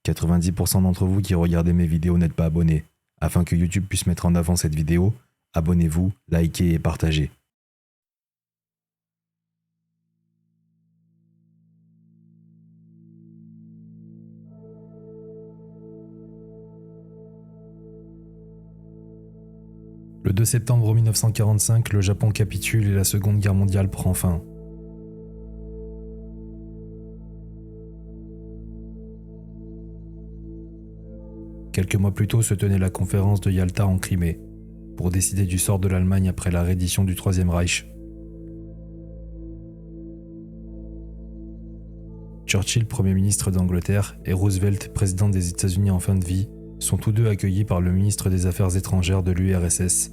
90% d'entre vous qui regardez mes vidéos n'êtes pas abonnés. Afin que YouTube puisse mettre en avant cette vidéo, abonnez-vous, likez et partagez. Le 2 septembre 1945, le Japon capitule et la Seconde Guerre mondiale prend fin. Quelques mois plus tôt se tenait la conférence de Yalta en Crimée, pour décider du sort de l'Allemagne après la reddition du Troisième Reich. Churchill, Premier ministre d'Angleterre, et Roosevelt, président des États-Unis en fin de vie, sont tous deux accueillis par le ministre des Affaires étrangères de l'URSS,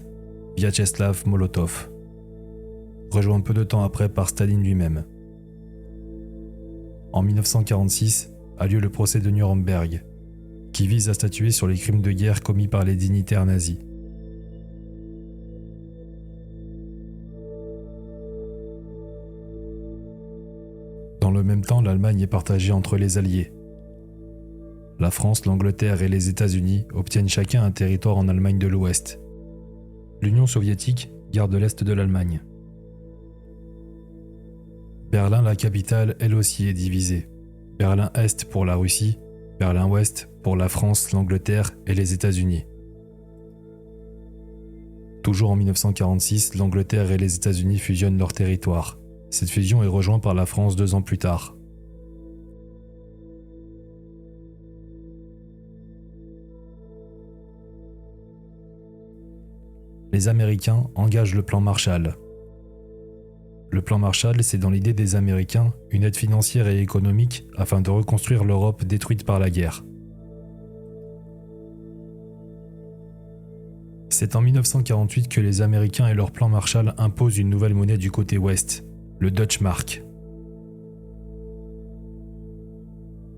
Vyacheslav Molotov, rejoint peu de temps après par Staline lui-même. En 1946 a lieu le procès de Nuremberg, qui vise à statuer sur les crimes de guerre commis par les dignitaires nazis. Dans le même temps, l'Allemagne est partagée entre les alliés. La France, l'Angleterre et les États-Unis obtiennent chacun un territoire en Allemagne de l'Ouest. L'Union soviétique garde l'Est de l'Allemagne. Berlin, la capitale, elle aussi est divisée. Berlin-Est pour la Russie, Berlin-Ouest pour la France, l'Angleterre et les États-Unis. Toujours en 1946, l'Angleterre et les États-Unis fusionnent leurs territoires. Cette fusion est rejointe par la France 2 ans plus tard. Les Américains engagent le plan Marshall. Le plan Marshall, c'est dans l'idée des Américains une aide financière et économique afin de reconstruire l'Europe détruite par la guerre. C'est en 1948 que les Américains et leur plan Marshall imposent une nouvelle monnaie du côté ouest, le Deutsche Mark.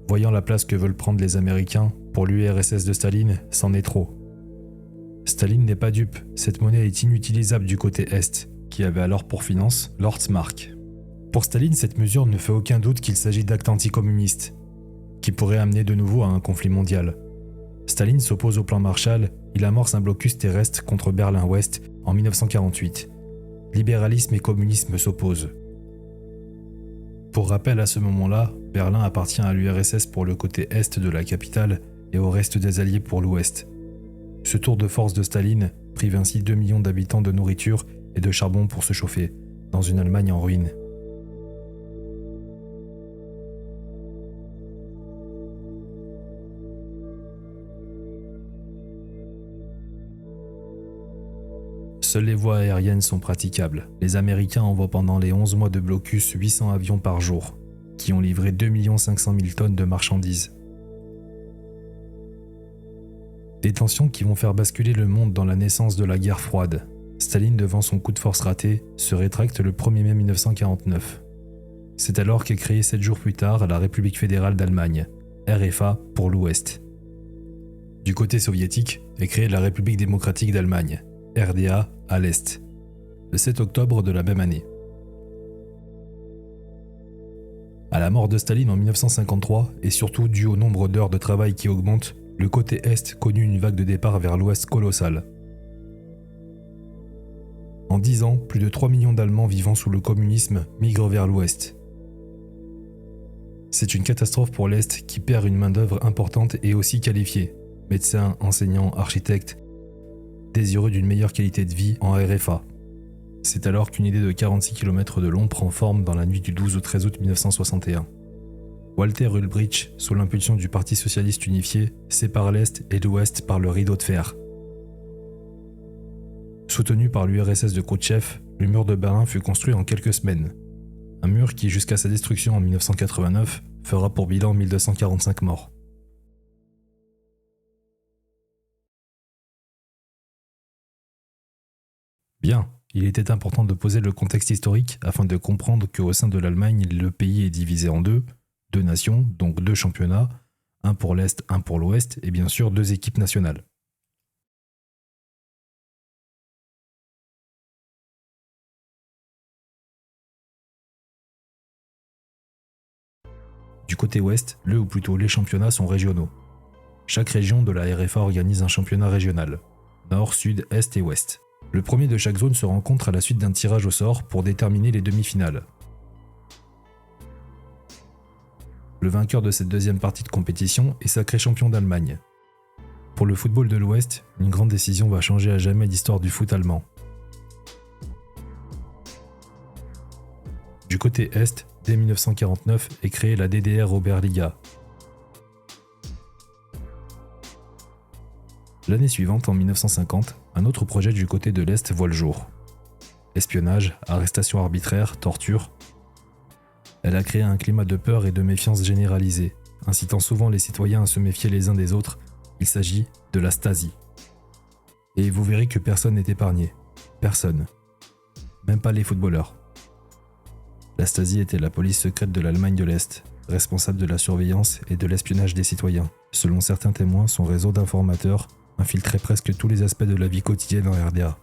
Voyant la place que veulent prendre les Américains pour l'URSS de Staline, c'en est trop. Staline n'est pas dupe, cette monnaie est inutilisable du côté Est, qui avait alors pour finance l'Ortsmark. Pour Staline, cette mesure ne fait aucun doute qu'il s'agit d'actes anticommunistes, qui pourraient amener de nouveau à un conflit mondial. Staline s'oppose au plan Marshall, il amorce un blocus terrestre contre Berlin-Ouest en 1948. Libéralisme et communisme s'opposent. Pour rappel, à ce moment-là, Berlin appartient à l'URSS pour le côté est de la capitale et au reste des Alliés pour l'ouest. Ce tour de force de Staline prive ainsi 2 millions d'habitants de nourriture et de charbon pour se chauffer, dans une Allemagne en ruine. Seules les voies aériennes sont praticables. Les Américains envoient pendant les 11 mois de blocus 800 avions par jour, qui ont livré 2 500 000 tonnes de marchandises. Des tensions qui vont faire basculer le monde dans la naissance de la guerre froide. Staline, devant son coup de force raté, se rétracte le 1er mai 1949. C'est alors qu'est créée 7 jours plus tard la République fédérale d'Allemagne, RFA pour l'Ouest. Du côté soviétique est créée la République démocratique d'Allemagne, RDA à l'Est, le 7 octobre de la même année. À la mort de Staline en 1953, et surtout dû au nombre d'heures de travail qui augmente, le côté Est connut une vague de départ vers l'Ouest colossale. En 10 ans, plus de 3 millions d'Allemands vivant sous le communisme migrent vers l'Ouest. C'est une catastrophe pour l'Est qui perd une main-d'œuvre importante et aussi qualifiée, médecins, enseignants, architectes, désireux d'une meilleure qualité de vie en RFA. C'est alors qu'une idée de 46 km de long prend forme dans la nuit du 12 au 13 août 1961. Walter Ulbricht, sous l'impulsion du Parti socialiste unifié, sépare l'Est et l'Ouest par le rideau de fer. Soutenu par l'URSS de Khrouchtchev, le mur de Berlin fut construit en quelques semaines. Un mur qui, jusqu'à sa destruction en 1989, fera pour bilan 1245 morts. Bien, il était important de poser le contexte historique afin de comprendre qu'au sein de l'Allemagne, le pays est divisé en deux nations, donc 2 championnats, un pour l'Est, un pour l'Ouest, et bien sûr 2 équipes nationales. Du côté ouest, ou plutôt les championnats sont régionaux. Chaque région de la RFA organise un championnat régional. Nord, Sud, Est et Ouest. Le premier de chaque zone se rencontre à la suite d'un tirage au sort pour déterminer les demi-finales. Le vainqueur de cette deuxième partie de compétition est sacré champion d'Allemagne. Pour le football de l'Ouest, une grande décision va changer à jamais l'histoire du foot allemand. Du côté Est, dès 1949 est créée la DDR Oberliga. L'année suivante, en 1950, un autre projet du côté de l'Est voit le jour. Espionnage, arrestation arbitraire, torture. Elle a créé un climat de peur et de méfiance généralisée, incitant souvent les citoyens à se méfier les uns des autres. Il s'agit de la Stasi. Et vous verrez que personne n'est épargné. Personne. Même pas les footballeurs. La Stasi était la police secrète de l'Allemagne de l'Est, responsable de la surveillance et de l'espionnage des citoyens. Selon certains témoins, son réseau d'informateurs infiltrait presque tous les aspects de la vie quotidienne en RDA.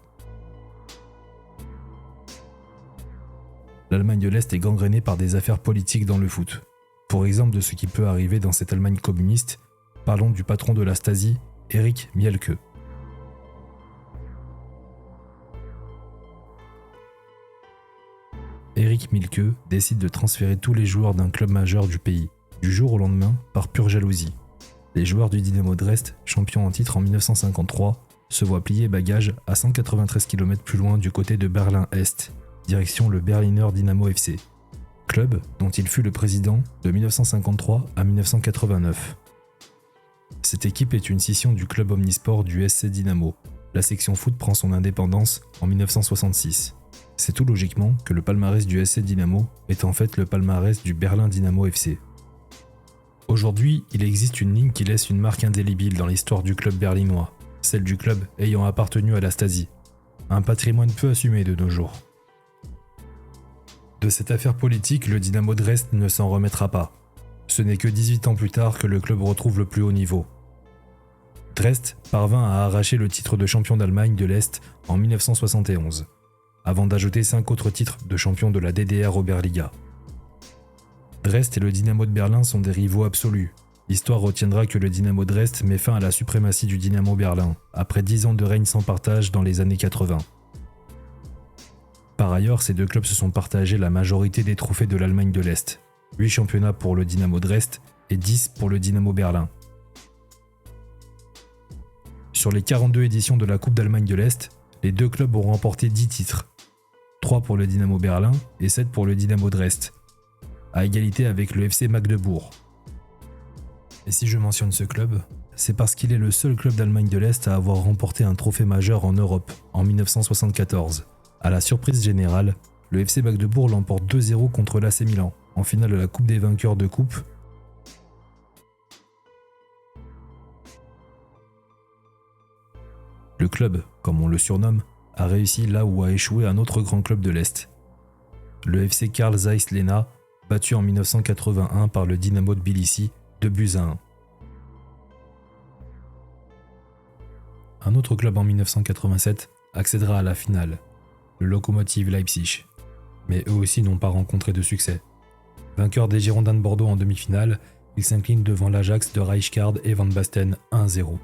L'Allemagne de l'Est est gangrénée par des affaires politiques dans le foot. Pour exemple de ce qui peut arriver dans cette Allemagne communiste, parlons du patron de la Stasi, Erich Mielke. Erich Mielke décide de transférer tous les joueurs d'un club majeur du pays, du jour au lendemain, par pure jalousie. Les joueurs du Dynamo Dresde, champion en titre en 1953, se voient plier bagages à 193 km plus loin du côté de Berlin-Est, direction le Berliner Dynamo FC, club dont il fut le président de 1953 à 1989. Cette équipe est une scission du club omnisport du SC Dynamo. La section foot prend son indépendance en 1966. C'est tout logiquement que le palmarès du SC Dynamo est en fait le palmarès du Berlin Dynamo FC. Aujourd'hui, il existe une ligne qui laisse une marque indélébile dans l'histoire du club berlinois, celle du club ayant appartenu à la Stasi. Un patrimoine peu assumé de nos jours. De cette affaire politique, le Dynamo Dresde ne s'en remettra pas. Ce n'est que 18 ans plus tard que le club retrouve le plus haut niveau. Dresde parvint à arracher le titre de champion d'Allemagne de l'Est en 1971, avant d'ajouter 5 autres titres de champion de la DDR Oberliga. Dresde et le Dynamo de Berlin sont des rivaux absolus. L'histoire retiendra que le Dynamo Dresde met fin à la suprématie du Dynamo Berlin, après 10 ans de règne sans partage dans les années 80. Par ailleurs, ces deux clubs se sont partagés la majorité des trophées de l'Allemagne de l'Est. 8 championnats pour le Dynamo Dresde et 10 pour le Dynamo Berlin. Sur les 42 éditions de la Coupe d'Allemagne de l'Est, les deux clubs ont remporté 10 titres. 3 pour le Dynamo Berlin et 7 pour le Dynamo Dresde, à égalité avec le FC Magdebourg. Et si je mentionne ce club, c'est parce qu'il est le seul club d'Allemagne de l'Est à avoir remporté un trophée majeur en Europe en 1974. À la surprise générale, le FC Magdebourg l'emporte 2-0 contre l'AC Milan, en finale de la Coupe des vainqueurs de coupe. Le club, comme on le surnomme, a réussi là où a échoué un autre grand club de l'Est. Le FC Carl Zeiss Lena, battu en 1981 par le Dynamo Tbilissi, 2-1. Un autre club en 1987 accédera à la finale, le Lokomotiv Leipzig, mais eux aussi n'ont pas rencontré de succès. Vainqueur des Girondins de Bordeaux en demi-finale, ils s'inclinent devant l'Ajax de Rijkaard et Van Basten 1-0.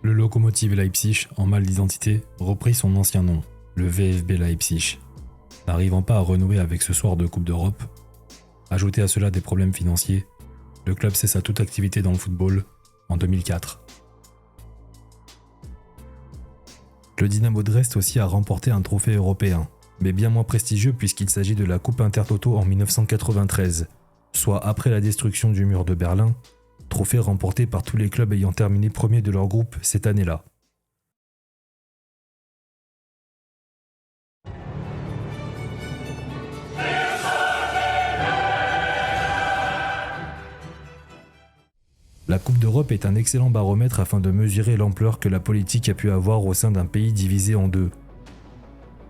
Le Lokomotiv Leipzig, en mal d'identité, reprit son ancien nom, le VfB Leipzig. N'arrivant pas à renouer avec ce soir de Coupe d'Europe, ajouté à cela des problèmes financiers, le club cessa toute activité dans le football en 2004. Le Dynamo Dresde aussi a remporté un trophée européen, mais bien moins prestigieux puisqu'il s'agit de la Coupe Intertoto en 1993, soit après la destruction du mur de Berlin, trophée remporté par tous les clubs ayant terminé premier de leur groupe cette année-là. La Coupe d'Europe est un excellent baromètre afin de mesurer l'ampleur que la politique a pu avoir au sein d'un pays divisé en deux.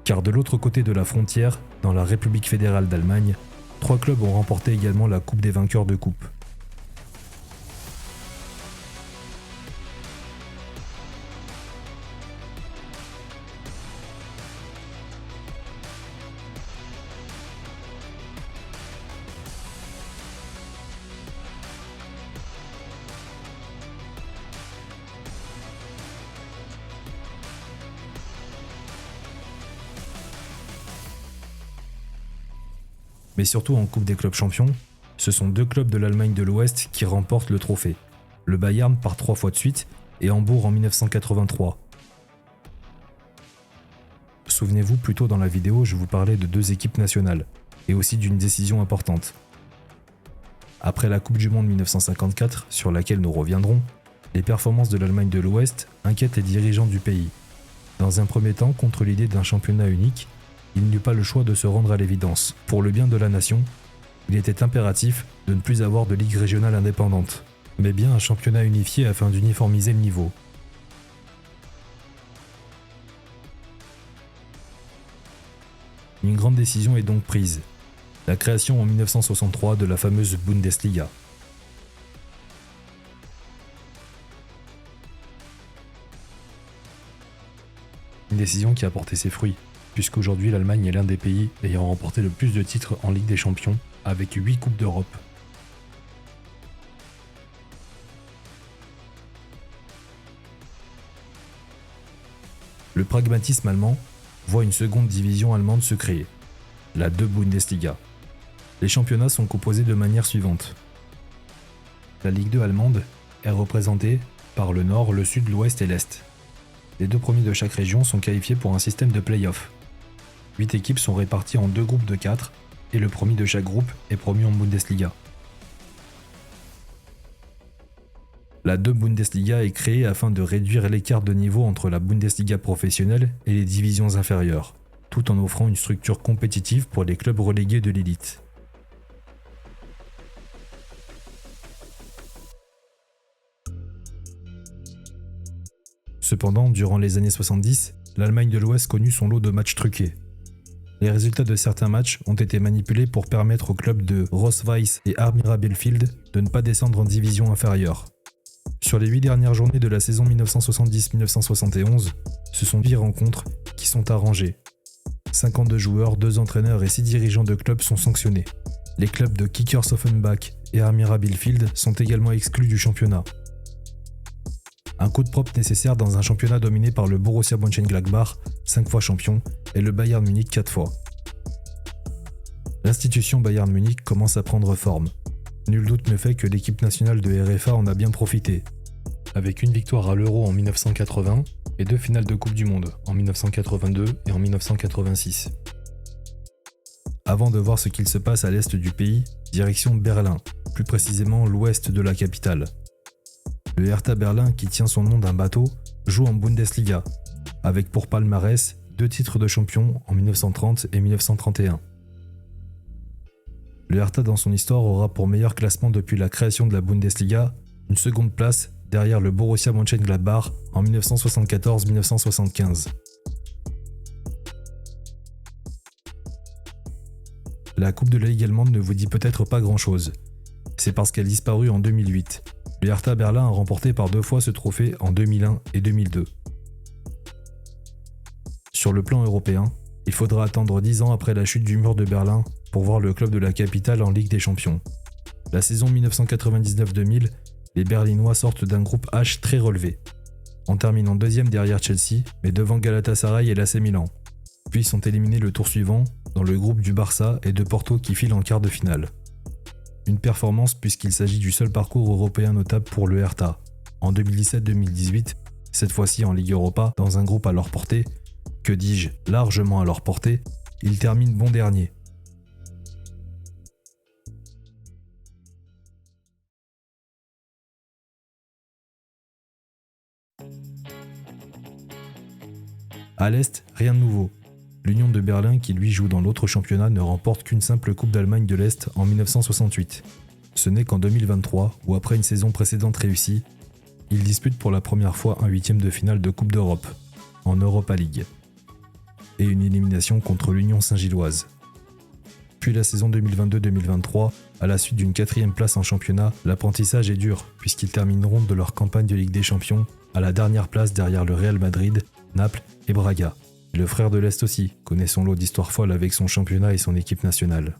Car de l'autre côté de la frontière, dans la République fédérale d'Allemagne, 3 clubs ont remporté également la Coupe des vainqueurs de coupe. Mais surtout en Coupe des clubs champions, ce sont 2 clubs de l'Allemagne de l'Ouest qui remportent le trophée. Le Bayern par 3 fois de suite et Hambourg en 1983. Souvenez-vous, plus tôt dans la vidéo, je vous parlais de 2 équipes nationales et aussi d'une décision importante. Après la Coupe du Monde 1954, sur laquelle nous reviendrons, les performances de l'Allemagne de l'Ouest inquiètent les dirigeants du pays. Dans un premier temps, contre l'idée d'un championnat unique, il n'eut pas le choix de se rendre à l'évidence. Pour le bien de la nation, il était impératif de ne plus avoir de ligue régionale indépendante, mais bien un championnat unifié afin d'uniformiser le niveau. Une grande décision est donc prise, la création en 1963 de la fameuse Bundesliga. Une décision qui a porté ses fruits, puisqu'aujourd'hui l'Allemagne est l'un des pays ayant remporté le plus de titres en Ligue des Champions, avec 8 Coupes d'Europe. Le pragmatisme allemand voit une seconde division allemande se créer, la 2 Bundesliga. Les championnats sont composés de manière suivante. La Ligue 2 allemande est représentée par le nord, le sud, l'ouest et l'est. Les 2 premiers de chaque région sont qualifiés pour un système de play-off. 8 équipes sont réparties en 2 groupes de 4 et le premier de chaque groupe est promu en Bundesliga. La 2 Bundesliga est créée afin de réduire l'écart de niveau entre la Bundesliga professionnelle et les divisions inférieures, tout en offrant une structure compétitive pour les clubs relégués de l'élite. Cependant, durant les années 70, l'Allemagne de l'Ouest connut son lot de matchs truqués. Les résultats de certains matchs ont été manipulés pour permettre aux clubs de Rot-Weiß et Armira Bielefeld de ne pas descendre en division inférieure. Sur les 8 dernières journées de la saison 1970-1971, ce sont 10 rencontres qui sont arrangées. 52 joueurs, 2 entraîneurs et 6 dirigeants de clubs sont sanctionnés. Les clubs de Kickers Offenbach et Armira Bielefeld sont également exclus du championnat. Un coup de propre nécessaire dans un championnat dominé par le Borussia Mönchengladbach, 5 fois champion, et le Bayern Munich 4 fois. L'institution Bayern Munich commence à prendre forme. Nul doute ne fait que l'équipe nationale de RFA en a bien profité, avec une victoire à l'Euro en 1980 et 2 finales de Coupe du Monde en 1982 et en 1986. Avant de voir ce qu'il se passe à l'est du pays, direction Berlin, plus précisément l'ouest de la capitale. Le Hertha Berlin, qui tient son nom d'un bateau, joue en Bundesliga, avec pour palmarès 2 titres de champion en 1930 et 1931. Le Hertha dans son histoire aura pour meilleur classement depuis la création de la Bundesliga une seconde place derrière le Borussia Mönchengladbach en 1974-1975. La Coupe de la Ligue allemande ne vous dit peut-être pas grand-chose. C'est parce qu'elle disparut en 2008. Le Hertha Berlin a remporté par 2 fois ce trophée en 2001 et 2002. Sur le plan européen, il faudra attendre 10 ans après la chute du mur de Berlin pour voir le club de la capitale en Ligue des Champions. La saison 1999-2000, les Berlinois sortent d'un groupe H très relevé, en terminant 2e derrière Chelsea, mais devant Galatasaray et l'AC Milan. Puis sont éliminés le tour suivant dans le groupe du Barça et de Porto qui filent en quart de finale. Une performance puisqu'il s'agit du seul parcours européen notable pour le Hertha. En 2017-2018, cette fois-ci en Ligue Europa, dans un groupe à leur portée, que dis-je, largement à leur portée, ils terminent bon dernier. À l'Est, rien de nouveau. L'Union de Berlin, qui lui joue dans l'autre championnat, ne remporte qu'une simple Coupe d'Allemagne de l'Est en 1968. Ce n'est qu'en 2023, où après une saison précédente réussie, il dispute pour la première fois un 8e de finale de Coupe d'Europe, en Europa League, et une élimination contre l'Union Saint-Gilloise. Puis la saison 2022-2023, à la suite d'une 4e place en championnat, l'apprentissage est dur, puisqu'ils termineront de leur campagne de Ligue des Champions à la dernière place derrière le Real Madrid, Naples et Braga. Le frère de l'Est aussi connaît son lot d'histoires folles avec son championnat et son équipe nationale.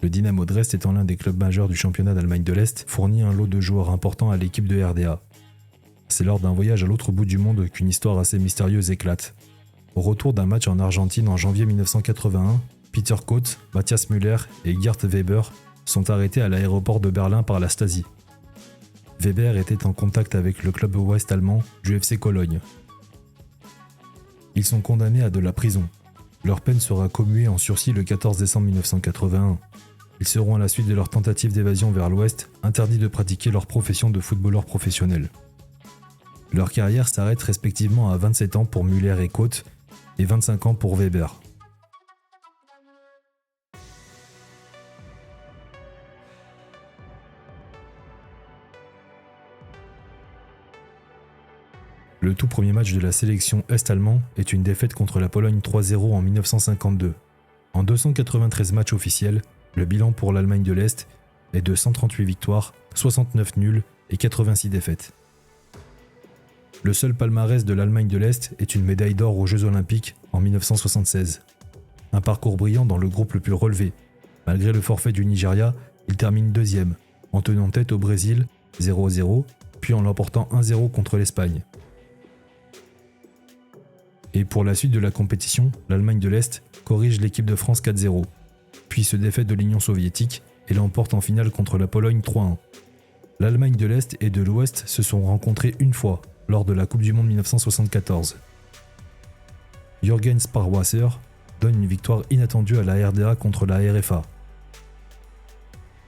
Le Dynamo Dresde étant l'un des clubs majeurs du championnat d'Allemagne de l'Est, fournit un lot de joueurs importants à l'équipe de RDA. C'est lors d'un voyage à l'autre bout du monde qu'une histoire assez mystérieuse éclate. Au retour d'un match en Argentine en janvier 1981, Peter Koch, Matthias Müller et Gerd Weber sont arrêtés à l'aéroport de Berlin par la Stasi. Weber était en contact avec le club ouest allemand du FC Cologne. Ils sont condamnés à de la prison. Leur peine sera commuée en sursis le 14 décembre 1981. Ils seront à la suite de leur tentative d'évasion vers l'ouest interdits de pratiquer leur profession de footballeur professionnel. Leur carrière s'arrête respectivement à 27 ans pour Müller et Koch et 25 ans pour Weber. Le tout premier match de la sélection est-allemand est une défaite contre la Pologne 3-0 en 1952. En 293 matchs officiels, le bilan pour l'Allemagne de l'Est est de 138 victoires, 69 nuls et 86 défaites. Le seul palmarès de l'Allemagne de l'Est est une médaille d'or aux Jeux Olympiques en 1976. Un parcours brillant dans le groupe le plus relevé. Malgré le forfait du Nigeria, il termine deuxième, en tenant tête au Brésil 0-0, puis en l'emportant 1-0 contre l'Espagne. Et pour la suite de la compétition, l'Allemagne de l'Est corrige l'équipe de France 4-0, puis se défait de l'Union soviétique et l'emporte en finale contre la Pologne 3-1. L'Allemagne de l'Est et de l'Ouest se sont rencontrés une fois, lors de la Coupe du Monde 1974. Jürgen Sparwasser donne une victoire inattendue à la RDA contre la RFA.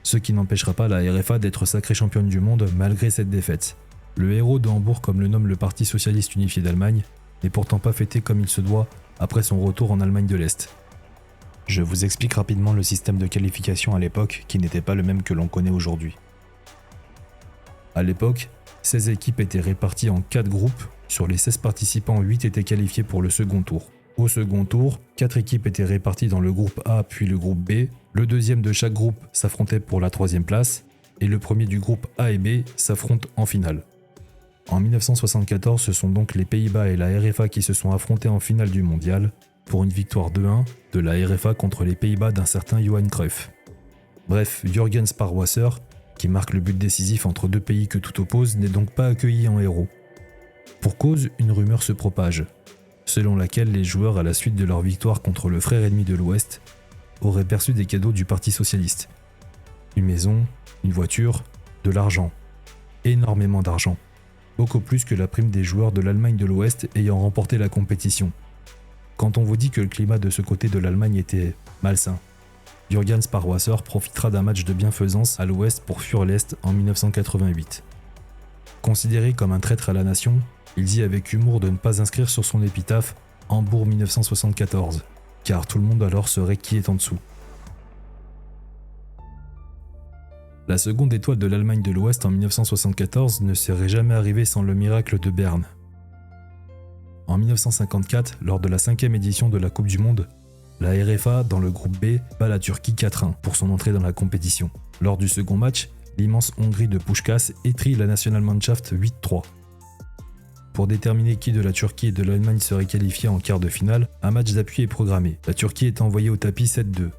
Ce qui n'empêchera pas la RFA d'être sacrée championne du monde malgré cette défaite. Le héros de Hambourg, comme le nomme le Parti socialiste unifié d'Allemagne, n'est pourtant pas fêté comme il se doit après son retour en Allemagne de l'Est. Je vous explique rapidement le système de qualification à l'époque qui n'était pas le même que l'on connaît aujourd'hui. À l'époque, 16 équipes étaient réparties en 4 groupes. Sur les 16 participants, 8 étaient qualifiés pour le second tour. Au second tour, 4 équipes étaient réparties dans le groupe A puis le groupe B. Le deuxième de chaque groupe s'affrontait pour la troisième place et le premier du groupe A et B s'affrontent en finale. En 1974, ce sont donc les Pays-Bas et la RFA qui se sont affrontés en finale du mondial pour une victoire 2-1 de la RFA contre les Pays-Bas d'un certain Johan Cruyff. Bref, Jürgen Sparwasser, qui marque le but décisif entre deux pays que tout oppose, n'est donc pas accueilli en héros. Pour cause, une rumeur se propage, selon laquelle les joueurs, à la suite de leur victoire contre le frère ennemi de l'Ouest, auraient perçu des cadeaux du Parti socialiste. Une maison, une voiture, de l'argent. Énormément d'argent. Beaucoup plus que la prime des joueurs de l'Allemagne de l'Ouest ayant remporté la compétition. Quand on vous dit que le climat de ce côté de l'Allemagne était malsain, Jürgen Sparwasser profitera d'un match de bienfaisance à l'Ouest pour fuir l'Est en 1988. Considéré comme un traître à la nation, il dit avec humour de ne pas inscrire sur son épitaphe « Hambourg 1974 », car tout le monde alors saurait qui est en dessous. La seconde étoile de l'Allemagne de l'Ouest en 1974 ne serait jamais arrivée sans le miracle de Berne. En 1954, lors de la 5e édition de la Coupe du Monde, la RFA, dans le groupe B, bat la Turquie 4-1 pour son entrée dans la compétition. Lors du second match, l'immense Hongrie de Puskás étrille la Nationalmannschaft 8-3. Pour déterminer qui de la Turquie et de l'Allemagne serait qualifié en quart de finale, un match d'appui est programmé. La Turquie est envoyée au tapis 7-2.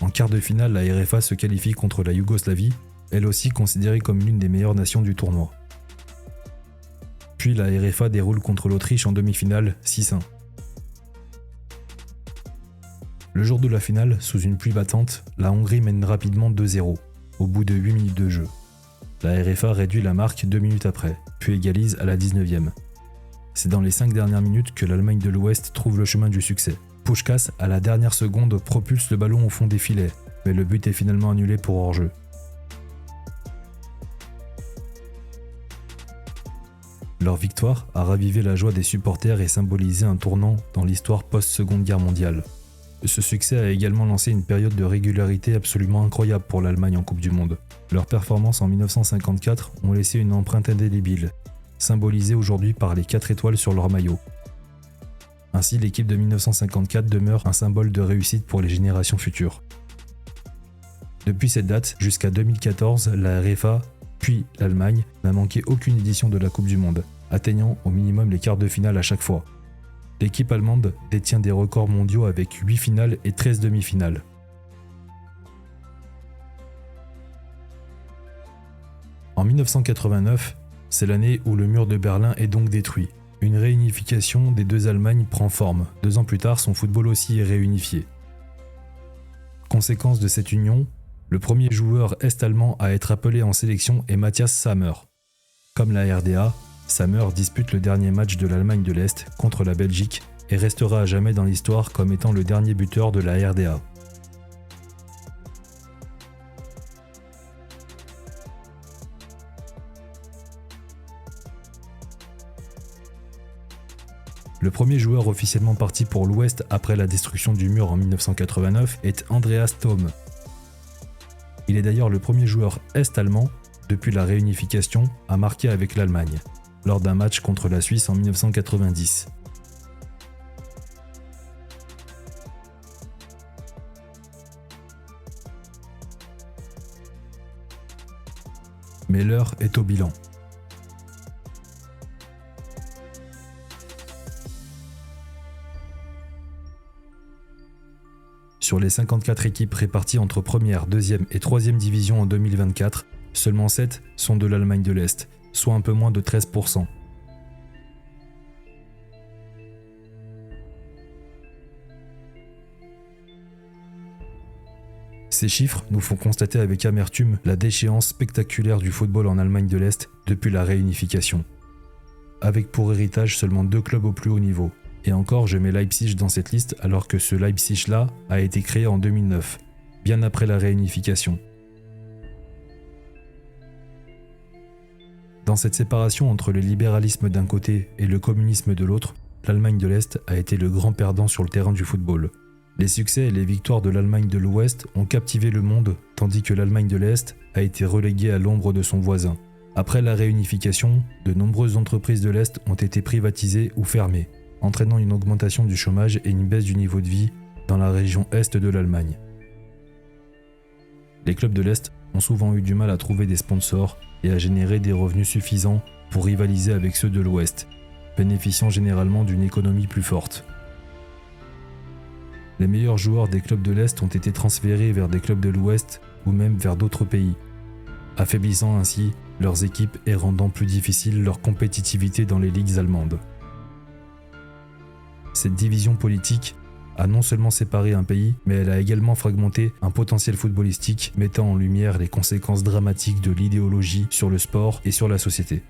En quart de finale, la RFA se qualifie contre la Yougoslavie, elle aussi considérée comme l'une des meilleures nations du tournoi. Puis la RFA déroule contre l'Autriche en demi-finale 6-1. Le jour de la finale, sous une pluie battante, la Hongrie mène rapidement 2-0, au bout de 8 minutes de jeu. La RFA réduit la marque 2 minutes après, puis égalise à la 19e. C'est dans les 5 dernières minutes que l'Allemagne de l'Ouest trouve le chemin du succès. Puskás, à la dernière seconde, propulse le ballon au fond des filets, mais le but est finalement annulé pour hors-jeu. Leur victoire a ravivé la joie des supporters et symbolisé un tournant dans l'histoire post-Seconde Guerre mondiale. Ce succès a également lancé une période de régularité absolument incroyable pour l'Allemagne en Coupe du Monde. Leurs performances en 1954 ont laissé une empreinte indélébile, symbolisée aujourd'hui par les 4 étoiles sur leur maillot. Ainsi, l'équipe de 1954 demeure un symbole de réussite pour les générations futures. Depuis cette date, jusqu'à 2014, la RFA, puis l'Allemagne, n'a manqué aucune édition de la Coupe du Monde, atteignant au minimum les quarts de finale à chaque fois. L'équipe allemande détient des records mondiaux avec 8 finales et 13 demi-finales. En 1989, c'est l'année où le mur de Berlin est donc détruit. Une réunification des deux Allemagnes prend forme. 2 ans plus tard, son football aussi est réunifié. Conséquence de cette union, le premier joueur est-allemand à être appelé en sélection est Matthias Sammer. Comme la RDA, Sammer dispute le dernier match de l'Allemagne de l'Est contre la Belgique et restera à jamais dans l'histoire comme étant le dernier buteur de la RDA. Le premier joueur officiellement parti pour l'Ouest après la destruction du mur en 1989 est Andreas Thom. Il est d'ailleurs le premier joueur est-allemand, depuis la réunification, à marquer avec l'Allemagne, lors d'un match contre la Suisse en 1990. Mais l'heure est au bilan. Sur les 54 équipes réparties entre première, deuxième et troisième division en 2024, seulement 7 sont de l'Allemagne de l'Est, soit un peu moins de 13%. Ces chiffres nous font constater avec amertume la déchéance spectaculaire du football en Allemagne de l'Est depuis la réunification. Avec pour héritage seulement 2 clubs au plus haut niveau. Et encore, je mets Leipzig dans cette liste alors que ce Leipzig-là a été créé en 2009, bien après la réunification. Dans cette séparation entre le libéralisme d'un côté et le communisme de l'autre, l'Allemagne de l'Est a été le grand perdant sur le terrain du football. Les succès et les victoires de l'Allemagne de l'Ouest ont captivé le monde, tandis que l'Allemagne de l'Est a été reléguée à l'ombre de son voisin. Après la réunification, de nombreuses entreprises de l'Est ont été privatisées ou fermées, entraînant une augmentation du chômage et une baisse du niveau de vie dans la région est de l'Allemagne. Les clubs de l'Est ont souvent eu du mal à trouver des sponsors et à générer des revenus suffisants pour rivaliser avec ceux de l'Ouest, bénéficiant généralement d'une économie plus forte. Les meilleurs joueurs des clubs de l'Est ont été transférés vers des clubs de l'Ouest ou même vers d'autres pays, affaiblissant ainsi leurs équipes et rendant plus difficile leur compétitivité dans les ligues allemandes. Cette division politique a non seulement séparé un pays, mais elle a également fragmenté un potentiel footballistique, mettant en lumière les conséquences dramatiques de l'idéologie sur le sport et sur la société.